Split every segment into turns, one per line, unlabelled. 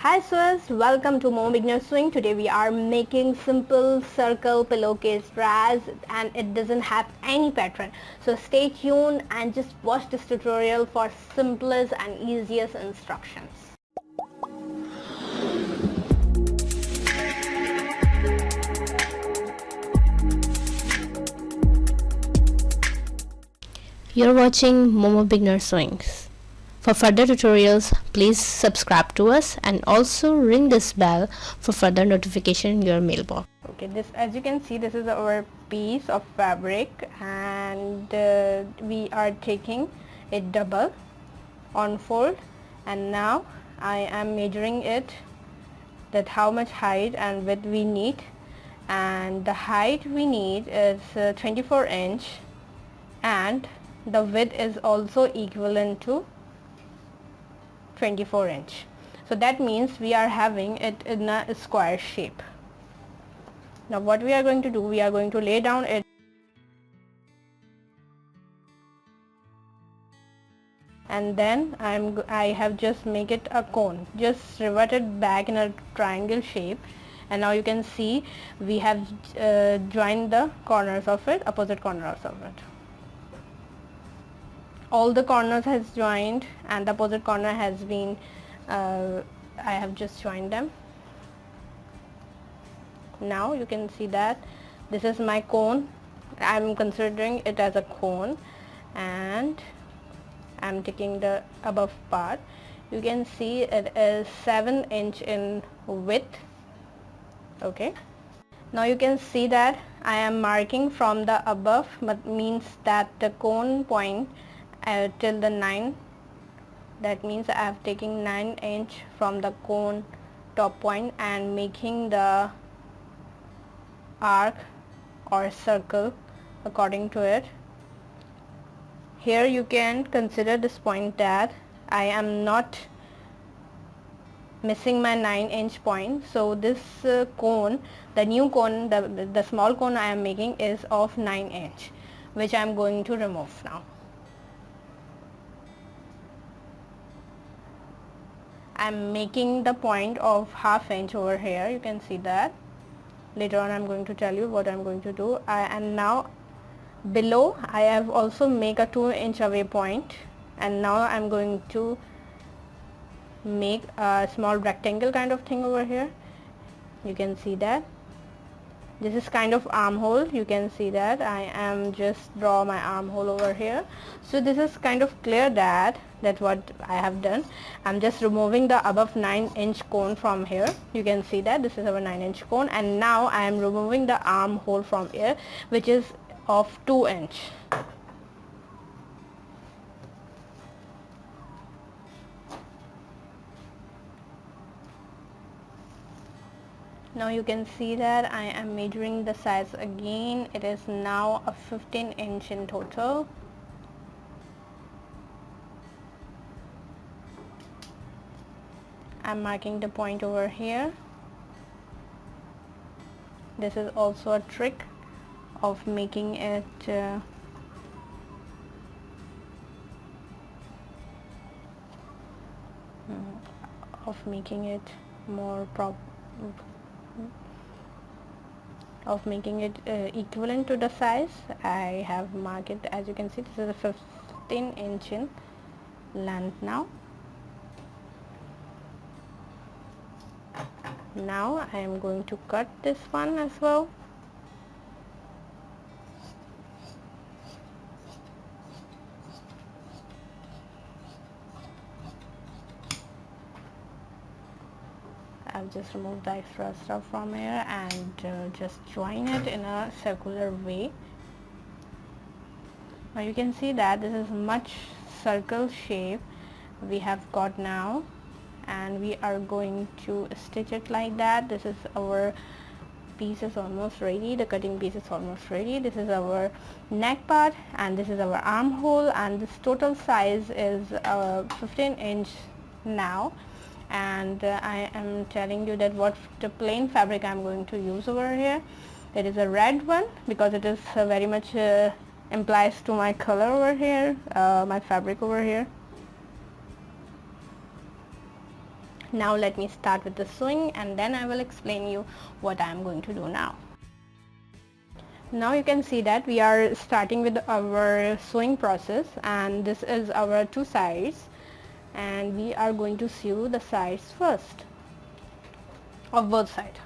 Hi Swiss, welcome to Momo Beginner Sewing. Today we are making simple circle pillowcase dress and it doesn't have any pattern. So stay tuned and just watch this tutorial for simplest and easiest instructions.
You're watching Momo Beginner Sewing. For further tutorials, please subscribe to us and also ring this bell for further notification in your mailbox.
Okay, this, as you can see, this is our piece of fabric and we are taking it double on fold, and now I am measuring it, that how much height and width we need, and the height we need is 24 inch and the width is also equivalent to 24 inch. So that means we are having it in a square shape. Now what we are going to do, we are going to lay down it and then I have just make it a cone, just revert it back in a triangle shape, and now you can see we have joined the corners of it, opposite corners of it. All the corners has joined and the opposite corner has been I have just joined them. Now you can see that this is my cone. I'm considering it as a cone and I'm taking the above part. You can see it is 7 inch in width. Okay, now you can see that I am marking from the above, but means that the cone point till the 9, that means I have taken 9 inch from the cone top point and making the arc or circle according to it. Here you can consider this point that I am not missing my 9 inch point, so this cone, the new cone, the small cone I am making is of 9 inch, which I am going to remove now. I'm making the point of half inch over here. You can see that. Later on I'm going to tell you what I'm going to do. And now below I have also make a 2 inch away point, and now I'm going to make a small rectangle kind of thing over here. You can see that this is kind of armhole. You can see that I am just draw my armhole over here. So this is kind of clear that what I have done. I'm just removing the above 9 inch cone from here. You can see that this is our 9 inch cone, and now I am removing the armhole from here, which is of 2 inch. Now you can see that I am measuring the size again. It is now a 15 inch in total. I'm marking the point over here. This is also a trick of making it more equivalent to the size. I have marked it, as you can see, this is a 15 inch in length. Now I am going to cut this one as well. I've just removed the extra stuff from here and just join it in a circular way. Now you can see that this is much circle shape we have got now, and we are going to stitch it like that. This is our piece is almost ready, the cutting piece is almost ready. This is our neck part and this is our armhole, and this total size is 15 inch now. And I am telling you that what the plain fabric I am going to use over here. It is a red one because it is very much implies to my color over here, my fabric over here. Now let me start with the sewing, and then I will explain you what I am going to do now. Now you can see that we are starting with our sewing process, and this is our two sides, and we are going to sew the sides first of both sides.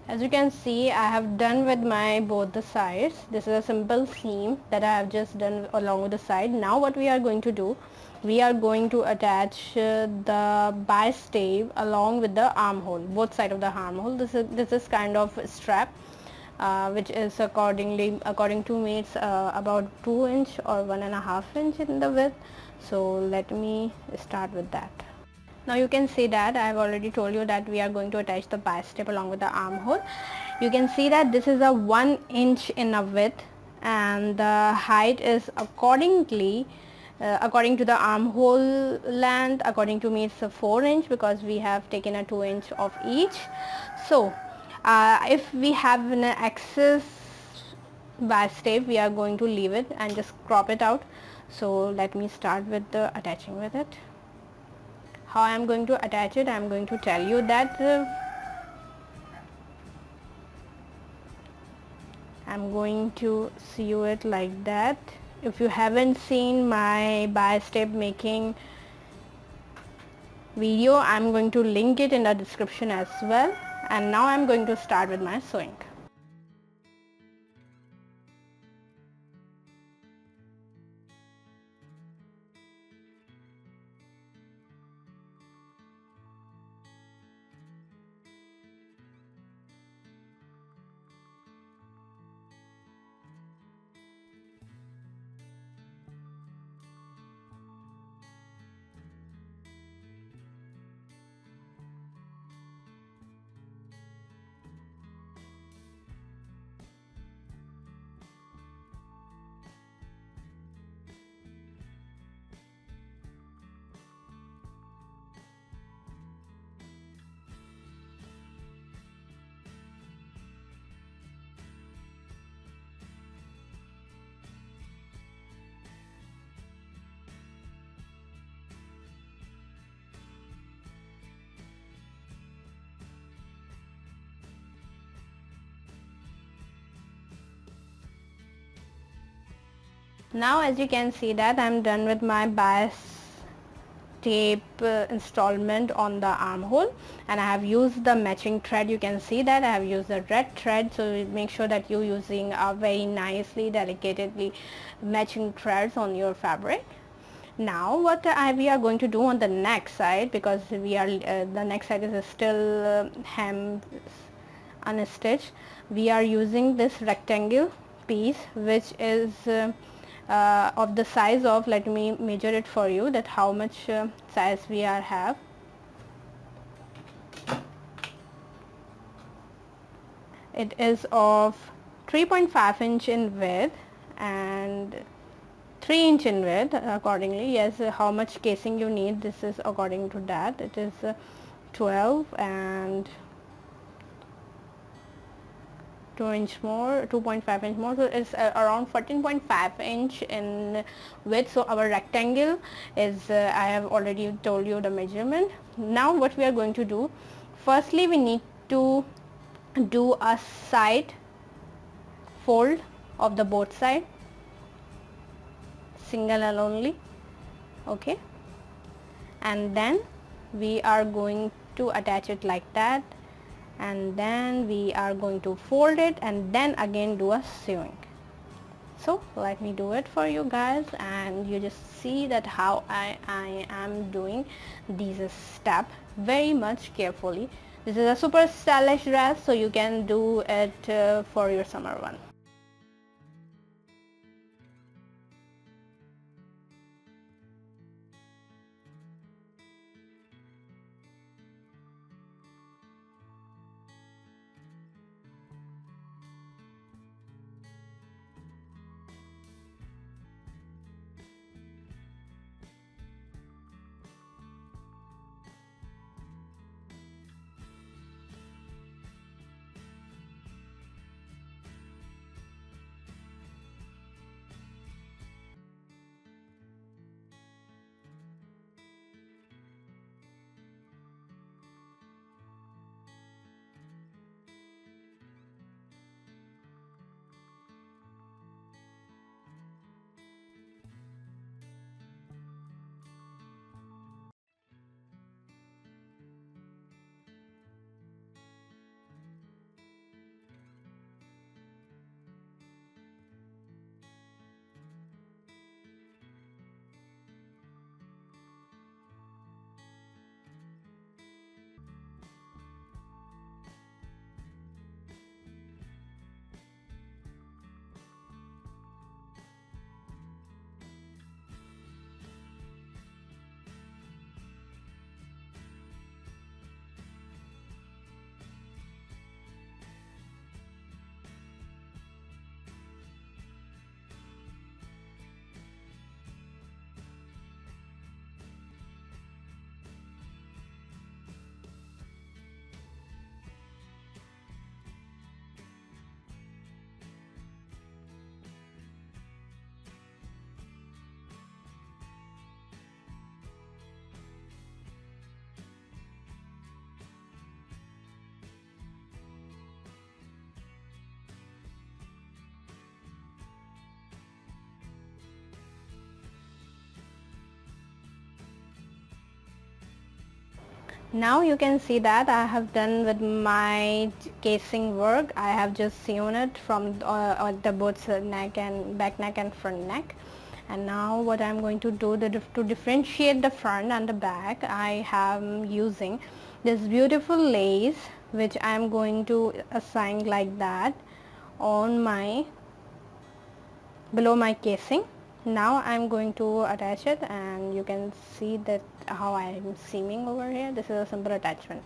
As you can see, I have done with my both the sides. This is a simple seam that I have just done along with the side. Now what we are going to do, we are going to attach the bistable along with the armhole, both side of the armhole. This is kind of strap which is according to me it's about 2 inch or 1.5 inch in the width. So let me start with that. Now you can see that I have already told you that we are going to attach the bistable along with the armhole. You can see that this is a 1 inch in a width, and the height is accordingly according to the armhole length. According to me it's a 4 inch because we have taken a 2 inch of each. So if we have an excess bistable, we are going to leave it and just crop it out. So let me start with the attaching with it. How I am going to attach it, I am going to tell you that I am going to sew it like that. If you haven't seen my bistable making video, I am going to link it in the description as well. And now I am going to start with my sewing. Now as you can see that I am done with my bistable installment on the armhole, and I have used the matching thread. You can see that I have used the red thread, so make sure that you're using a very nicely delicately matching threads on your fabric. Now what we are going to do on the neck side, because we are the neck side is still hem unstitched, we are using this rectangle piece which is of the size of, let me measure it for you, that how much size we have. It is of 3.5 inch in width and 3 inch in width accordingly. Yes, how much casing you need, this is according to that. It is 12 and 2 inch more, 2.5 inch more, so it's around 14.5 inch in width. So our rectangle is I have already told you the measurement. Now what we are going to do, firstly we need to do a side fold of the both side, single and only, okay, and then we are going to attach it like that, and then we are going to fold it and then again do a sewing. So let me do it for you guys, and you just see that how I am doing these steps very much carefully. This is a super stylish dress, so you can do it for your summer one. Now you can see that I have done with my casing work. I have just sewn it from the both neck and back neck and front neck. And now what I'm going to do to differentiate the front and the back, I am using this beautiful lace which I'm going to assign like that on my below my casing. Now I'm going to attach it, and you can see that how I'm seaming over here. This is a simple attachment.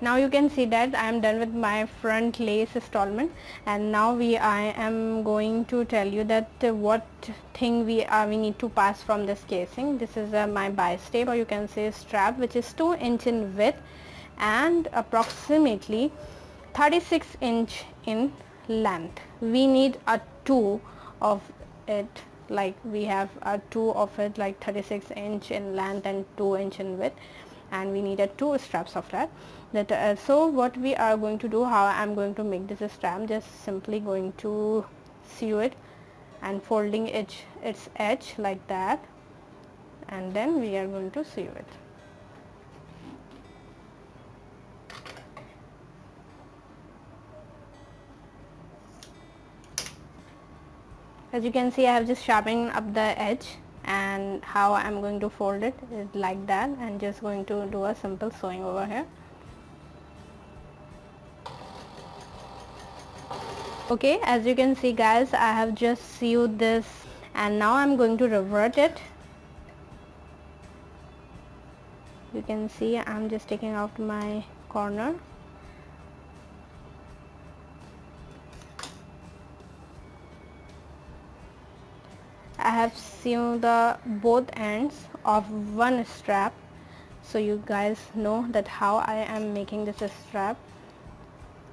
Now you can see that I am done with my front lace installment, and now I am going to tell you that what thing we need to pass from this casing. This is my bistake, or you can say strap, which is 2 inch in width and approximately 36 inch in length. We need a 2 of it, like we have a 2 of it, like 36 inch in length and 2 inch in width, and we needed 2 straps of that. So what we are going to do, how I'm going to make this strap, just simply going to sew it and folding its edge like that, and then we are going to sew it. As you can see, I have just sharpened up the edge, and how I'm going to fold it is like that, and just going to do a simple sewing over here. Okay, as you can see guys, I have just sewed this, and now I'm going to revert it. You can see I'm just taking out my corner. I have sewn the both ends of one strap, so you guys know that how I am making this strap.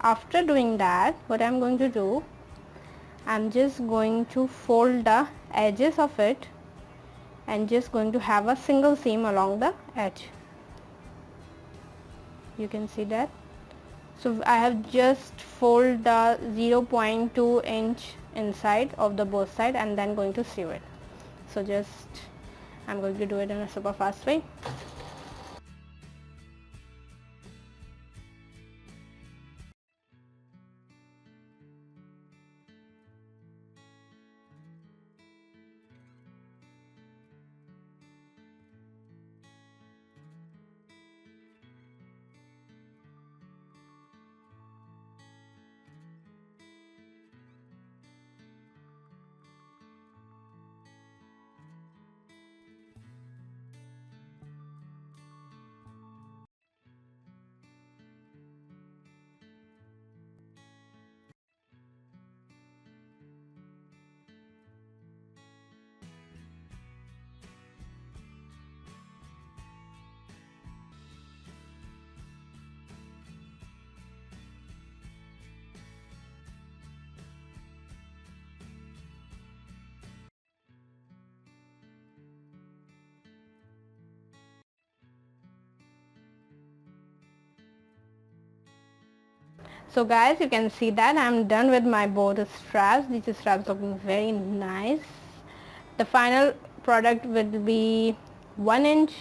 After doing that, what I'm going to do, I'm just going to fold the edges of it and just going to have a single seam along the edge. You can see that. So I have just fold the 0.2 inch inside of the both side and then going to sew it. So just I'm going to do it in a super fast way. So guys, you can see that I'm done with my both straps. These straps looking very nice. The final product will be 1 inch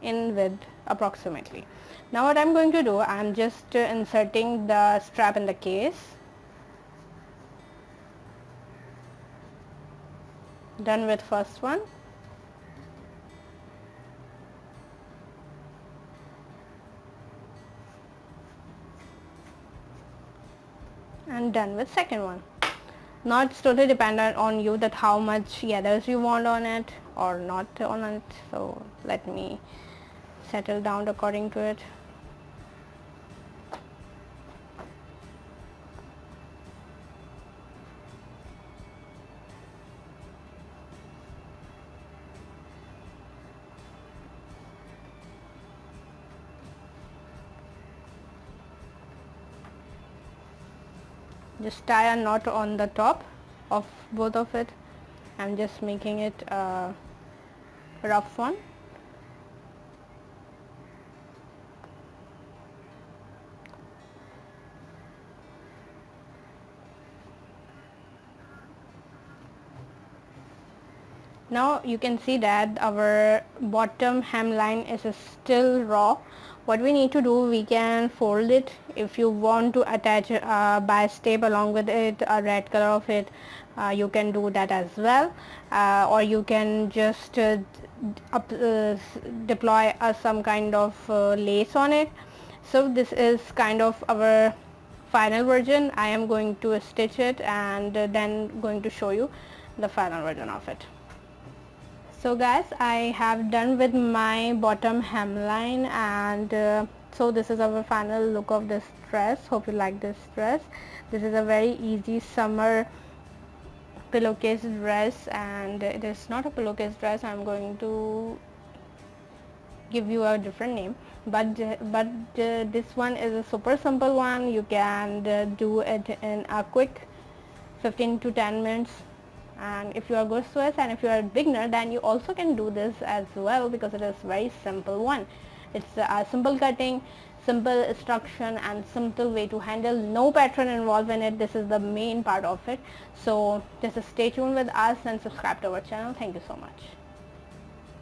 in width approximately. Now what I'm going to do, I'm just inserting the strap in the case. Done with first one. And done with second one. Now it's totally dependent on you that how much gathers you want on it or not on it. So let me settle down according to it. Just tie a knot on the top of both of it. I'm just making it a rough one. Now you can see that our bottom hemline is still raw. What we need to do, we can fold it. If you want to attach a bias tape along with it, a red color of it, you can do that as well, or you can just deploy some kind of lace on it. So this is kind of our final version. I am going to stitch it and then going to show you the final version of it. So guys, I have done with my bottom hemline, and so this is our final look of this dress. Hope you like this dress. This is a very easy summer pillowcase dress, and it is not a pillowcase dress. I'm going to give you a different name, but this one is a super simple one. You can do it in a quick 15 to 10 minutes. And if you are good Swiss and if you are a beginner, then you also can do this as well, because it is very simple one. It's a simple cutting, simple instruction and simple way to handle. No pattern involved in it. This is the main part of it. So just stay tuned with us and subscribe to our channel. Thank you so much.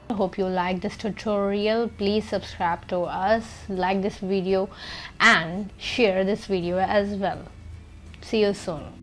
I hope you like this tutorial. Please subscribe to us, like this video and share this video as well. See you soon.